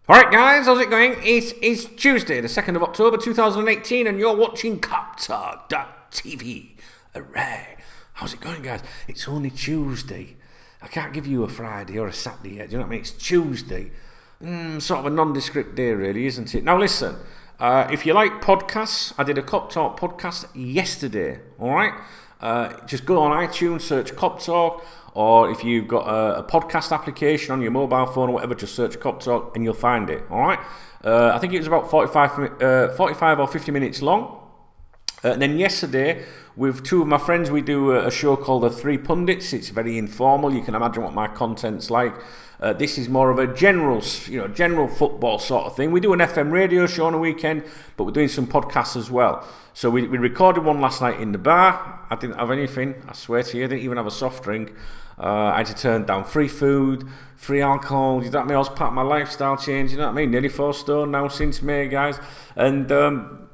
Alright guys, how's it going? It is Tuesday, the 2nd of October 2018 and you're watching KopTalk.tv. Hooray! How's it going guys? It's only Tuesday. I can't give you a Friday or a Saturday yet, do you know what I mean? It's Tuesday. Sort of a nondescript day really, isn't it? Now listen, if you like podcasts, I did a KopTalk podcast yesterday, alright? Just go on iTunes, search KopTalk, or if you've got a podcast application on your mobile phone or whatever, just search KopTalk and you'll find it, alright? I think it was about 45 or 50 minutes long. And then yesterday, with two of my friends, we do a show called The Three Pundits. It's very informal. You can imagine what my content's like. This is more of a general football sort of thing. We do an FM radio show on a weekend, but we're doing some podcasts as well. So we recorded one last night in the bar. I didn't have anything, I swear to you. I didn't even have a soft drink. I had to turn down free food, free alcohol. You know what I mean? I was part of my lifestyle change. You know what I mean? Nearly 4 stone now since May, guys. And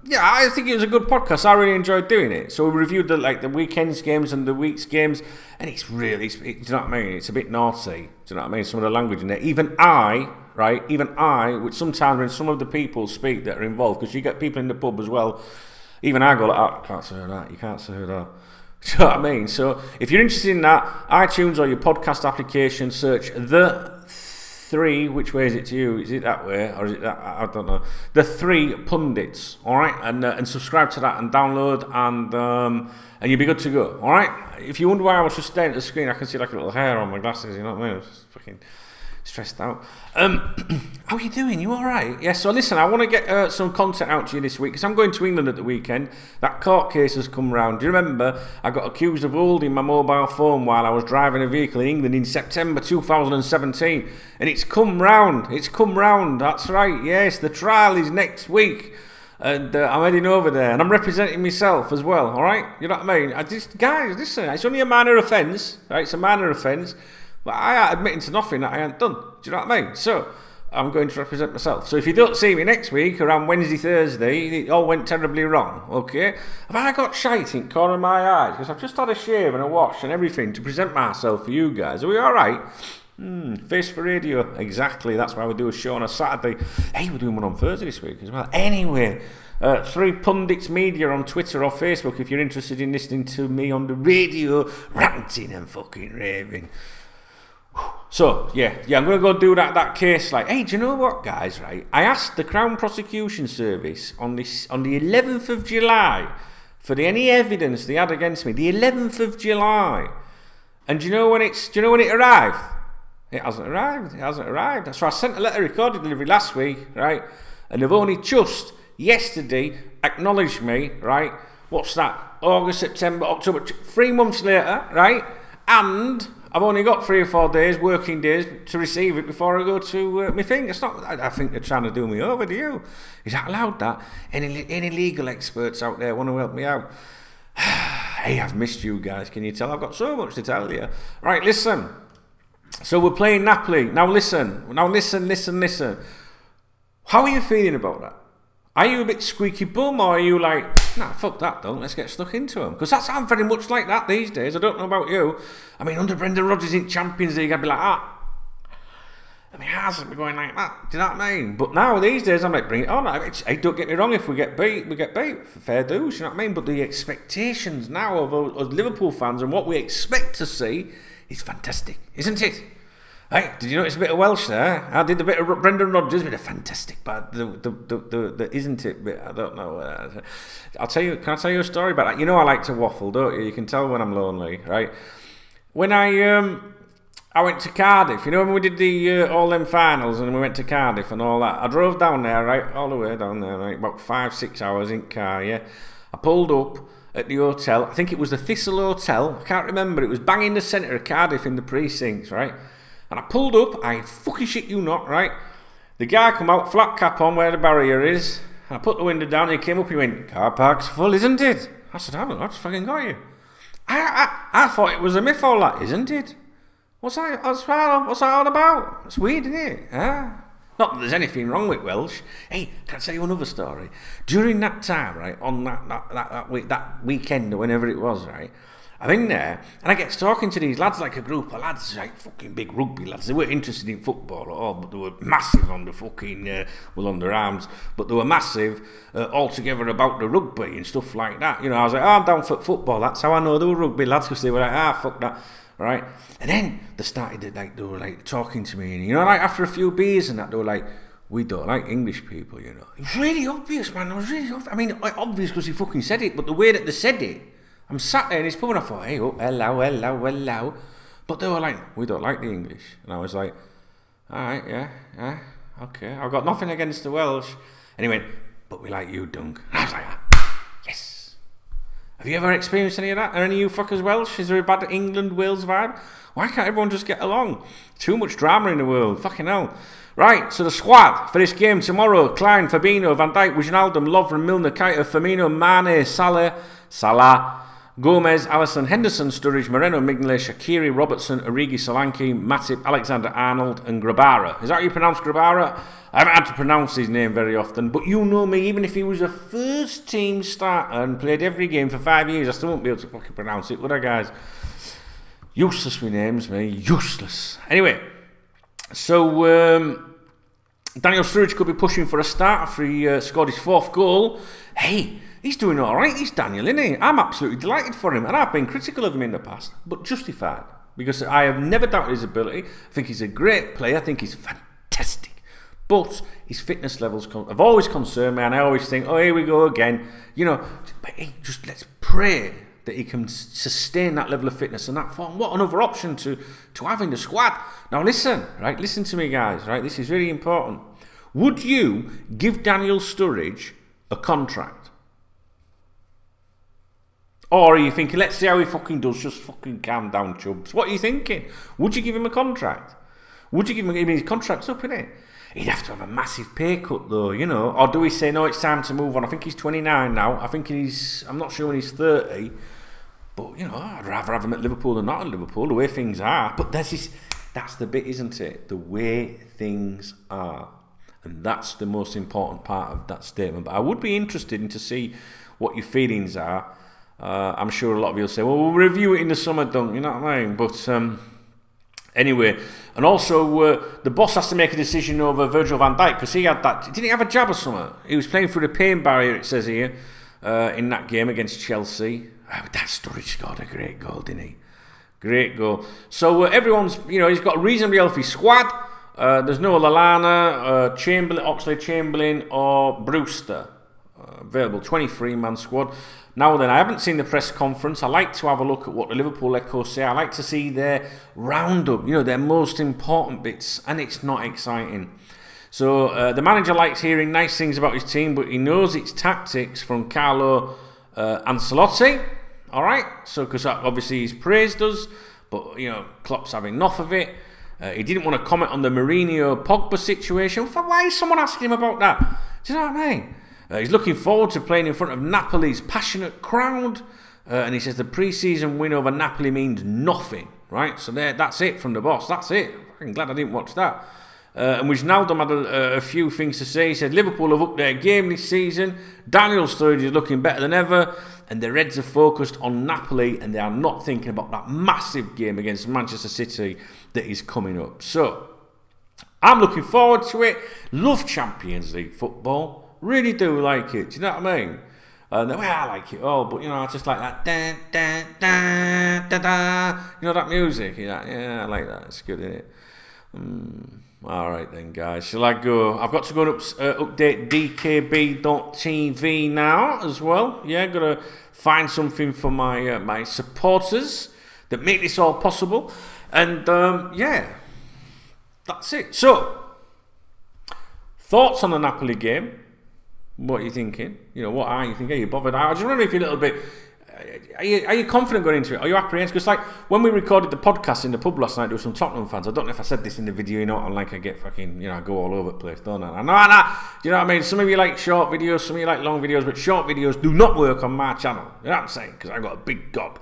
yeah, I think it was a good podcast. I really enjoyed doing it. So we reviewed the weekend's games and the week's games, and it's really, do you know what I mean? It's a bit naughty. Do you know what I mean? Some of the language in there. Even I, which sometimes when some of the people speak that are involved, because you get people in the pub as well. Even I go like, oh, I can't say that. You can't say that. Do you know what I mean? So if you're interested in that, iTunes or your podcast application, search The Three. Which way is it to you? Is it that way or is it that? I don't know. The Three Pundits. All right, and subscribe to that and download and you'll be good to go. All right. If you wonder why I was just staring at the screen, I can see like a little hair on my glasses. You know what I mean? I was just fucking stressed out. How are you doing? You all right? Yeah, so listen, I want to get some content out to you this week because I'm going to England at the weekend. That court case has come round. Do you remember I got accused of holding my mobile phone while I was driving a vehicle in England in September 2017? And it's come round. It's come round. That's right. Yes, the trial is next week. And I'm heading over there. And I'm representing myself as well. All right? You know what I mean? Guys, listen, it's only a minor offence. Right? It's a minor offence. But I ain't admitting to nothing that I ain't done. Do you know what I mean? So, I'm going to represent myself. So if you don't see me next week, around Wednesday, Thursday, it all went terribly wrong, okay? Have I got shite in the corner of my eyes? Because I've just had a shave and a wash and everything to present myself for you guys. Are we all right? Face for radio. Exactly. That's why we do a show on a Saturday. Hey, we're doing one on Thursday this week as well. Anyway, Three Pundits Media on Twitter or Facebook if you're interested in listening to me on the radio, ranting and fucking raving. So, yeah, I'm going to go do that case. Like, hey, do you know what, guys, right? I asked the Crown Prosecution Service on the 11th of July for any evidence they had against me. The 11th of July. And do you know when it arrived? It hasn't arrived. It hasn't arrived. So I sent a letter recorded delivery last week, right? And they've only just yesterday acknowledged me, right? What's that? August, September, October, 3 months later, right? And I've only got 3 or 4 days, working days, to receive it before I go to my thing. It's not. I think they're trying to do me over. Do you? Is that allowed? That any legal experts out there want to help me out? Hey, I've missed you guys. Can you tell? I've got so much to tell you. Right, listen. So we're playing Napoli. Now listen. Listen. How are you feeling about that? Are you a bit squeaky bum, or are you like, nah, fuck that, don't, let's get stuck into them? Because I'm very much like that these days. I don't know about you. I mean, under Brendan Rodgers in Champions League, I'd be like, I mean, it hasn't been going like that. Do you know what I mean? But now, these days, I'm like, bring it on. Hey, don't get me wrong, if we get beat, we get beat. Fair dues, you know what I mean? But the expectations now of us Liverpool fans and what we expect to see is fantastic, isn't it? Hey, did you notice a bit of Welsh there? I did a bit of Brendan Rodgers, a bit of fantastic, but the isn't it bit, I don't know. Can I tell you a story about that? You know I like to waffle, don't you? You can tell when I'm lonely, right? When I went to Cardiff, you know when we did the all them finals and we went to Cardiff and all that, I drove down there, right, all the way down there, right, about 5-6 hours in car, yeah. I pulled up at the hotel, I think it was the Thistle Hotel, I can't remember, it was bang in the centre of Cardiff in the precincts, right? And I pulled up, I fucking shit you not, right? The guy come out, flat cap on where the barrier is, and I put the window down, and he came up, he went, car park's full, isn't it? I said, I don't know, I just fucking got you. I thought it was a myth all that, isn't it? What's that all about? It's weird, isn't it? Huh? Not that there's anything wrong with Welsh. Hey, can I tell you another story? During that time, right, on that weekend or whenever it was, right, I'm in there, and I get talking to these lads, like a group of lads, like fucking big rugby lads. They weren't interested in football at all, but they were massive on the fucking, on their arms, but they were massive altogether about the rugby and stuff like that. You know, I was like, I'm down for football. That's how I know they were rugby lads, because they were like, fuck that, right? And then they were like talking to me, and you know, like after a few beers and that, they were like, we don't like English people, you know. It was really obvious, man. It was really obvious. I mean, obvious because he fucking said it, but the way that they said it, I'm sat there in his pub and I thought, hey, oh, hello. But they were like, we don't like the English. And I was like, all right, yeah, okay. I've got nothing against the Welsh. And he went, but we like you, Dunk. And I was like, yes. Have you ever experienced any of that? Are any of you fuckers Welsh? Is there a bad England-Wales vibe? Why can't everyone just get along? Too much drama in the world. Fucking hell. Right, so the squad for this game tomorrow: Klein, Fabinho, Van Dijk, Wijnaldum, Lovren, Milner, Keita, Firmino, Mane, Salah, Gomez, Alisson, Henderson, Sturridge, Moreno, Mignolet, Shaqiri, Robertson, Origi, Solanke, Matip, Alexander-Arnold and Grabara. Is that how you pronounce Grabara? I haven't had to pronounce his name very often, but you know me, even if he was a first team starter and played every game for 5 years, I still won't be able to fucking pronounce it, would I, guys? Useless with names, me. Useless. Anyway, so Daniel Sturridge could be pushing for a start after he scored his 4th goal. Hey, he's doing all right, he's Daniel, isn't he? I'm absolutely delighted for him, and I've been critical of him in the past, but justified, because I have never doubted his ability. I think he's a great player. I think he's fantastic, but his fitness levels have always concerned me, and I always think, oh, here we go again. You know, but hey, just let's pray that he can sustain that level of fitness and that form. What another option to have in the squad. Now listen, right? Listen to me, guys, right? This is really important. Would you give Daniel Sturridge a contract? Or are you thinking, let's see how he fucking does, just fucking calm down, Chubbs? What are you thinking? Would you give him a contract? Would you give him, I mean, his contract's up, innit? He'd have to have a massive pay cut, though, you know. Or do we say, no, it's time to move on? I think he's 29 now. I think I'm not sure when he's 30. But, you know, I'd rather have him at Liverpool than not at Liverpool, the way things are. But that's the bit, isn't it? The way things are. And that's the most important part of that statement. But I would be interested in to see what your feelings are. I'm sure a lot of you will say, well, we'll review it in the summer, Dunk, you know what I mean? But anyway, and also the boss has to make a decision over Virgil van Dijk, because he had that, didn't he have a jab or something? He was playing through the pain barrier, it says here, in that game against Chelsea. That Sturridge scored a great goal, didn't he? Great goal. So everyone's, you know, he's got a reasonably healthy squad. There's no Lallana, Chamberlain, Oxlade-Chamberlain or Brewster available. 23-man squad. Now then, I haven't seen the press conference. I like to have a look at what the Liverpool Echoes say. I like to see their roundup, you know, their most important bits, and it's not exciting. So the manager likes hearing nice things about his team, but he knows its tactics from Carlo Ancelotti. All right, so because obviously he's praised us, but you know, Klopp's having enough of it. He didn't want to comment on the Mourinho-Pogba situation. Why is someone asking him about that? Do you know what I mean? He's looking forward to playing in front of Napoli's passionate crowd. And he says the pre-season win over Napoli means nothing. Right? So that's it from the boss. That's it. I'm glad I didn't watch that. And Wijnaldum had a few things to say. He said Liverpool have upped their game this season. Daniel Sturridge is looking better than ever. And the Reds are focused on Napoli. And they are not thinking about that massive game against Manchester City that is coming up. So, I'm looking forward to it. Love Champions League football. Really do like it. Do you know what I mean? Well, I like it all, but you know, I just like that. Da, da, da, da, da. You know that music? Yeah, I like that. It's good, isn't it? Alright then, guys. Shall I go? I've got to go and update dkb.tv now as well. Yeah, got to find something for my my supporters that make this all possible. And yeah, that's it. So, thoughts on the Napoli game? What are you thinking? You know, what are you thinking? Are you bothered? I just wonder if you're a little bit... Are you confident going into it? Are you apprehensive? Because like when we recorded the podcast in the pub last night, there were some Tottenham fans. I don't know if I said this in the video, you know, and like I get fucking, you know, I go all over the place, don't I? No. Do you know what I mean? Some of you like short videos, some of you like long videos, but short videos do not work on my channel. You know what I'm saying? Because I got a big gob.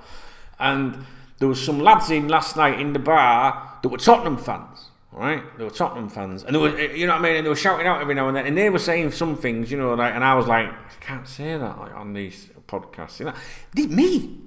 And there was some lads in last night in the bar that were Tottenham fans. Right, they were Tottenham fans, and they were, you know what I mean, and they were shouting out every now and then, and they were saying some things, you know, like, and I was like, I can't say that like on these podcasts, you know. Me,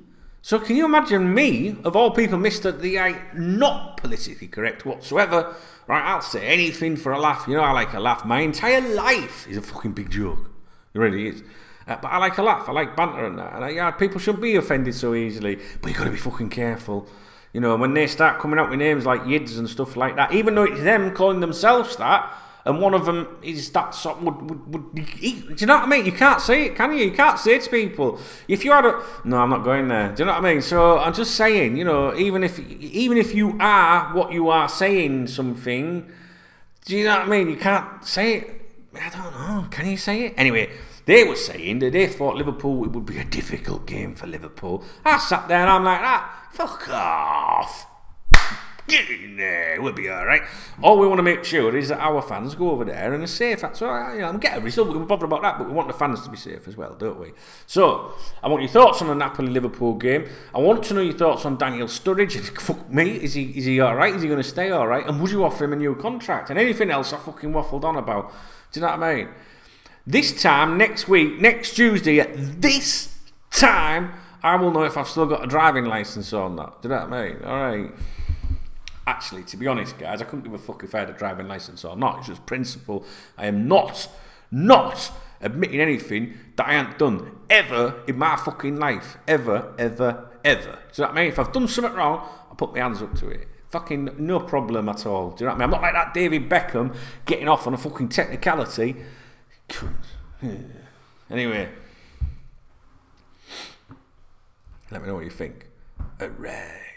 So can you imagine me, of all people, Mr. the not politically correct whatsoever, right, I'll say anything for a laugh. You know I like a laugh. My entire life is a fucking big joke. It really is. But I like a laugh. I like banter and that. And people shouldn't be offended so easily. But you've got to be fucking careful. You know, when they start coming out with names like Yids and stuff like that, even though it's them calling themselves that, and one of them is that sort would do you know what I mean? You can't say it, can you? You can't say it to people. If you had a... No, I'm not going there. Do you know what I mean? So I'm just saying, you know, even if you are what you are saying something, do you know what I mean? You can't say it. I don't know. Can you say it? Anyway, they were saying that they thought Liverpool, it would be a difficult game for Liverpool. I sat there and I'm like, fuck off. Get in there, we'll be alright. All we want to make sure is that our fans go over there and are safe. That's alright, you know, get a result, we can bother about that, but we want the fans to be safe as well, don't we? So, I want your thoughts on the Napoli-Liverpool game. I want to know your thoughts on Daniel Sturridge. Fuck me, is he alright? Is he going to stay alright? And would you offer him a new contract? And anything else I fucking waffled on about. Do you know what I mean? This time, next week, next Tuesday, at this time, I will know if I've still got a driving licence or not. Do you know what I mean? Alright. Actually, to be honest, guys, I couldn't give a fuck if I had a driving licence or not. It's just principle. I am not admitting anything that I ain't done ever in my fucking life. Ever. Do you know what I mean? If I've done something wrong, I'll put my hands up to it. Fucking no problem at all. Do you know what I mean? I'm not like that David Beckham getting off on a fucking technicality. Anyway. Let me know what you think. Hooray.